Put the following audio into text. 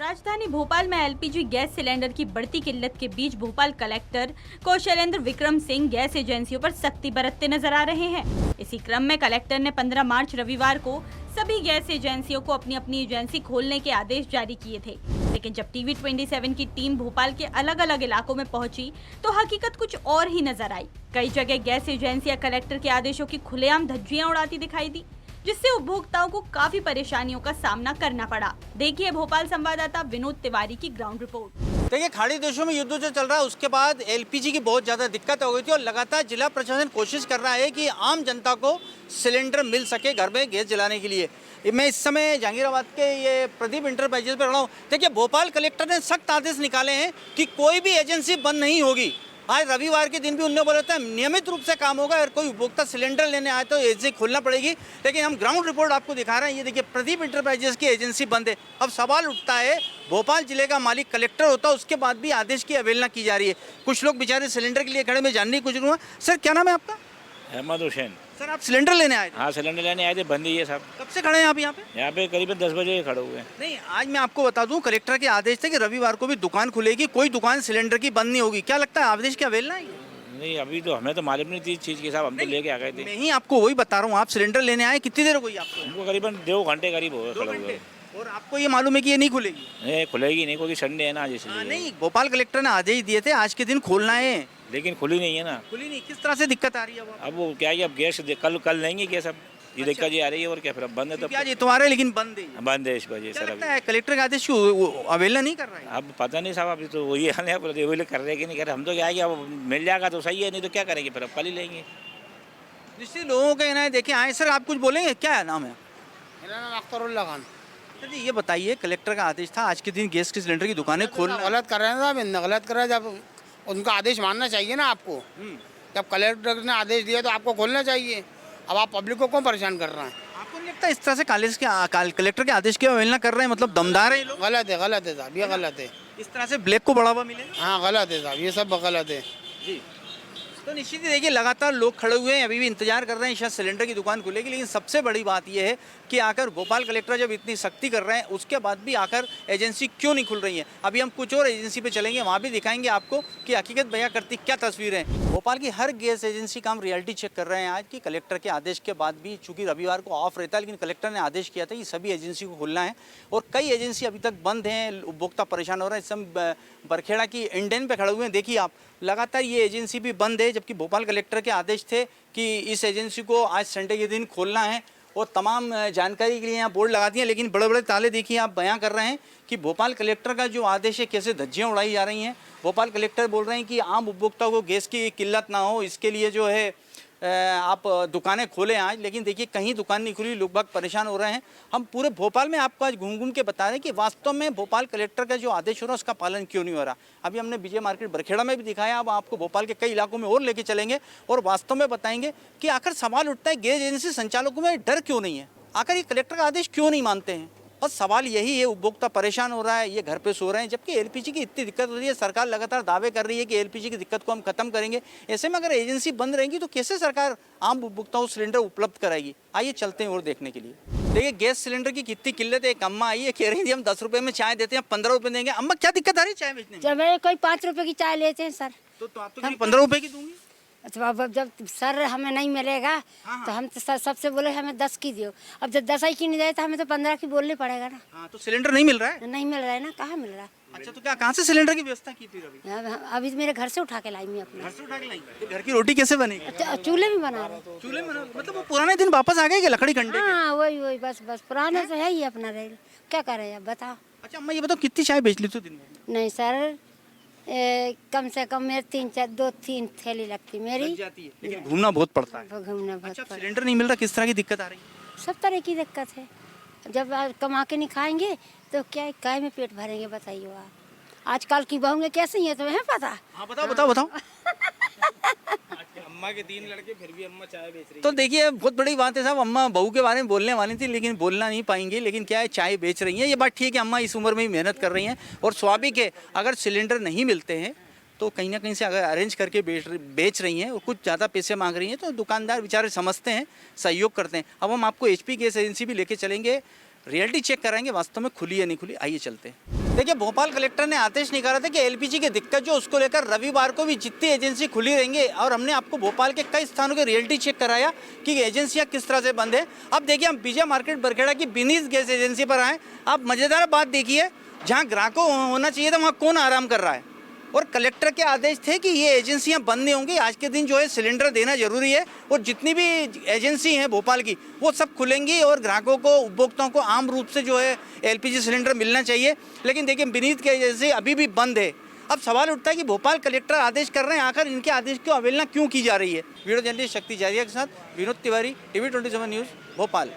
राजधानी भोपाल में LPG gas cylinder की बढ़ती किल्लत के बीच भोपाल कलेक्टर कौशलेंद्र विक्रम सिंह गैस एजेंसियों पर सख्ती बरतते नजर आ रहे हैं। इसी क्रम में कलेक्टर ने 15 मार्च रविवार को सभी गैस एजेंसियों को अपनी अपनी एजेंसी खोलने के आदेश जारी किए थे, लेकिन जब टीवी 27 की टीम भोपाल के अलग अलग इलाकों में पहुंची तो हकीकत कुछ और ही नजर आई। कई जगह गैस एजेंसियां कलेक्टर के आदेशों की खुलेआम धज्जियां उड़ाती दिखाई दी, जिससे उपभोक्ताओं को काफी परेशानियों का सामना करना पड़ा। देखिए भोपाल संवाददाता विनोद तिवारी की ग्राउंड रिपोर्ट। देखिए, खाड़ी देशों में युद्ध जो चल रहा है उसके बाद एलपीजी की बहुत ज़्यादा दिक्कत हो गई थी और लगातार जिला प्रशासन कोशिश कर रहा है कि आम जनता को सिलेंडर मिल सके घर में गैस जलाने के लिए। मैं इस समय जहांगीराबाद के ये प्रदीप इंटरप्राइजेज पर खड़ा हूँ। देखिए, भोपाल कलेक्टर ने सख्त आदेश निकाले हैं कि कोई भी एजेंसी बंद नहीं होगी। आज रविवार के दिन भी उन्होंने बोला था नियमित रूप से काम होगा। अगर कोई उपभोक्ता सिलेंडर लेने आए तो एजेंसी खोलना पड़ेगी। लेकिन हम ग्राउंड रिपोर्ट आपको दिखा रहे हैं। ये देखिए, प्रदीप इंटरप्राइजेज की एजेंसी बंद है। अब सवाल उठता है, भोपाल जिले का मालिक कलेक्टर होता है, उसके बाद भी आदेश की अवहेलना की जा रही है। कुछ लोग बेचारे सिलेंडर के लिए खड़े, मैं जानने की कोशिश करूँगा। सर, क्या नाम है आपका? अहमद हुसैन। सर, आप सिलेंडर लेने आए थे? हाँ, सिलेंडर लेने आए थे, बंद ही है साहब। कब से खड़े हैं आप यहाँ पे? यहाँ पे करीबन 10 बजे खड़े हुए हैं। नहीं, आज मैं आपको बता दूं, कलेक्टर के आदेश थे कि रविवार को भी दुकान खुलेगी, कोई दुकान सिलेंडर की बंद नहीं होगी। क्या लगता है आदेश की अवहेलना है? नहीं, अभी तो हमें तो मालूम नहीं थी इस चीज़ की साहब, हम तो लेके आ गए थे। मैं ही आपको वही बता रहा हूँ, आप सिलेंडर लेने आए, कितनी देर हो गई आपको? हमको करीबन 2 घंटे करीब हो गए 2 खड़े हुए। घंटे। और आपको ये मालूम है कि ये नहीं खुलेगी? नहीं, खुलेगी नहीं, क्योंकि संडे है ना आज, इसलिए। नहीं, भोपाल कलेक्टर ने आदेश दिए थे आज के दिन खोलना है, लेकिन खुली नहीं है ना। खुली नहीं। किस तरह से दिक्कत आ रही है अब वो क्या है, अब गैस कल लेंगे गैस, अब ये दिक्कत ये आ रही है। और क्या, फिर अब बंद है तो आज इतवार है लेकिन बंद है। बंद है इस वजह क्या सर। लगता है कलेक्टर का आदेश क्यों अवहेलना नहीं कर रहा है? अब पता नहीं साहब, अभी तो वही हाल है, अब वही कर रहे हैं कि नहीं कर रहे। हम तो क्या है कि अब मिल जाएगा तो सही है, नहीं तो क्या करेंगे, फिर अब कल ही लेंगे। जिससे लोगों का कहना है। देखिए आए सर, आप कुछ बोलेंगे? क्या नाम है? मेरा नाम अख्तरुल्लाह खान। सर जी, ये बताइए, कलेक्टर का आदेश था आज के दिन गैस के सिलेंडर की दुकानें खोलना। गलत कर रहे हैं साहब, इतना गलत कर रहे हैं। जब उनका आदेश मानना चाहिए ना आपको। जब कलेक्टर ने आदेश दिया तो आपको खोलना चाहिए। अब आप पब्लिक को क्यों परेशान कर रहे हैं? आपको नहीं लगता इस तरह से कलेक्टर के आदेश की अवहेलना कर रहे हैं? मतलब दमदार है ये लोग। गलत है साहब, ये गलत है। इस तरह से ब्लैक को बढ़ावा मिलेगा। हाँ, गलत है साहब, ये सब गलत है जी। तो निश्चित ही देखिए, लगातार लोग खड़े हुए हैं, अभी भी इंतजार कर रहे हैं शायद सिलेंडर की दुकान खुलेगी। लेकिन सबसे बड़ी बात यह है कि आकर भोपाल कलेक्टर जब इतनी सख्ती कर रहे हैं उसके बाद भी आकर एजेंसी क्यों नहीं खुल रही है। अभी हम कुछ और एजेंसी पे चलेंगे, वहाँ भी दिखाएंगे आपको कि हकीकत बयां करती क्या तस्वीरें हैं। भोपाल की हर गैस एजेंसी का हम रियलिटी चेक कर रहे हैं आज की कलेक्टर के आदेश के बाद भी। चूँकि रविवार को ऑफ रहता है, लेकिन कलेक्टर ने आदेश किया था कि सभी एजेंसी को खुलना है और कई एजेंसी अभी तक बंद हैं। उपभोक्ता परेशान हो रहे हैं। इस समय बरखेड़ा की इंडेन पे खड़े हुए हैं। देखिए आप, लगातार ये एजेंसी भी बंद है, जबकि भोपाल कलेक्टर के आदेश थे कि इस एजेंसी को आज संडे के दिन खोलना है। और तमाम जानकारी के लिए यहाँ बोर्ड लगा दिए, लेकिन बड़े बड़े ताले देखिए आप बयां कर रहे हैं कि भोपाल कलेक्टर का जो आदेश है कैसे धज्जियाँ उड़ाई जा रही हैं। भोपाल कलेक्टर बोल रहे हैं कि आम उपभोक्ता को गैस की किल्लत ना हो, इसके लिए जो है आप दुकानें खोलें आज। लेकिन देखिए, कहीं दुकान नहीं खुली, लोग बाग परेशान हो रहे हैं। हम पूरे भोपाल में आपको आज घूम घूम के बता रहे हैं कि वास्तव में भोपाल कलेक्टर का जो आदेश हो रहा है उसका पालन क्यों नहीं हो रहा। अभी हमने विजय मार्केट बरखेड़ा में भी दिखाया, अब आपको भोपाल के कई इलाकों में और लेके चलेंगे और वास्तव में बताएंगे कि आखिर सवाल उठता है गैस एजेंसी संचालकों में डर क्यों नहीं है, आखिर ये कलेक्टर का आदेश क्यों नहीं मानते हैं। और सवाल यही है, उपभोक्ता परेशान हो रहा है, ये घर पे सो रहे हैं, जबकि एलपीजी की इतनी दिक्कत हो रही है। सरकार लगातार दावे कर रही है कि एलपीजी की दिक्कत को हम खत्म करेंगे। ऐसे में अगर एजेंसी बंद रहेगी तो कैसे सरकार आम उपभोक्ताओं को सिलेंडर उपलब्ध कराएगी? आइए चलते हैं और देखने के लिए। देखिए, गैस सिलेंडर की कितनी किल्लत है। एक अम्मा आई है, कह रही थी हम 10 रुपये में चाय देते हैं, 15 रुपये देंगे। अम्मा, क्या दिक्कत आ रही है चाय बेचने में? जब मैं कोई 5 रुपए की चाय लेते हैं सर, तो आप तो 15 रुपये की दूंगी। अच्छा, अब जब सर हमें नहीं मिलेगा तो हम तो सर सबसे बोले हमें 10 की दियो। अब जब 10 की नहीं जाए तो हमें तो 15 की बोलनी पड़ेगा ना। हाँ, तो सिलेंडर नहीं मिल रहा है? नहीं मिल रहा है ना, कहाँ मिल रहा है? अच्छा, तो क्या कहाँ से सिलेंडर की व्यवस्था की थी अभी? अभी मेरे घर से उठा के लाई मैं अपने। घर से उठा के लाई? तो घर की रोटी कैसे बनेगी? चूल्हे में बना रहे। चूल्हे में? मतलब वो पुराने दिन वापस आ गए कि लकड़ी कंडे? हाँ, वही बस पुराने तो है ही अपना रेल, क्या करें अब बताओ। अच्छा अम्मा, ये बताओ कितनी चाय बेच ली तू दिन में? नहीं सर, कम से कम मेरे 2-3 थैली लगती मेरी। जाती है, लेकिन घूमना बहुत पड़ता है। घूमना बहुत अच्छा, पड़ता है। सिलेंडर नहीं मिल रहा, किस तरह की दिक्कत आ रही है? सब तरह की दिक्कत है। जब आप कमा के नहीं खाएंगे तो क्या काय में पेट भरेंगे बताइए आप। आजकल की बहुएं कैसी हैं तुम्हें पता? हाँ, बताओ। अम्मा के 3 लड़के, फिर भी अम्मा चाय बेच रही तो देखिए, बहुत बड़ी बात है साहब। अम्मा बहू के बारे में बोलने वाली थी, लेकिन बोलना नहीं पाएंगी। लेकिन क्या है, चाय बेच रही हैं। ये बात ठीक है, अम्मा इस उम्र में ही मेहनत कर रही हैं और स्वाभाविक है अगर सिलेंडर नहीं मिलते हैं तो कहीं ना कहीं से अगर अरेंज करके बेच रही हैं और कुछ ज़्यादा पैसे मांग रही हैं तो दुकानदार बेचारे समझते हैं, सहयोग करते हैं। अब हम आपको एचपी गैस एजेंसी भी लेके चलेंगे। रियलिटी चेक कराएंगे वास्तव में खुली या नहीं खुली। आइए चलते हैं। देखिए, भोपाल कलेक्टर ने आदेश निकाला था कि एलपीजी की दिक्कत जो उसको लेकर रविवार को भी जितनी एजेंसी खुली रहेंगे, और हमने आपको भोपाल के कई स्थानों के रियलिटी चेक कराया कि एजेंसियां किस तरह से बंद है। अब देखिए, हम विजय मार्केट बरखेड़ा की बिनीज गैस एजेंसी पर आए। आप मज़ेदार बात देखिए, जहाँ ग्राहकों को होना चाहिए था वहाँ कौन आराम कर रहा है। और कलेक्टर के आदेश थे कि ये एजेंसियां बंद नहीं होंगी, आज के दिन जो है सिलेंडर देना जरूरी है, और जितनी भी एजेंसी हैं भोपाल की वो सब खुलेंगी और ग्राहकों को, उपभोक्ताओं को आम रूप से जो है एलपीजी सिलेंडर मिलना चाहिए। लेकिन देखिए, विनीत की एजेंसी अभी भी बंद है। अब सवाल उठता है कि भोपाल कलेक्टर आदेश कर रहे हैं, आखिर इनके आदेश की अवहेलना क्यों की जा रही है। वीडियो जर्नलिस्ट शक्ति जारिया के साथ विनोद तिवारी, TV 27 न्यूज़, भोपाल।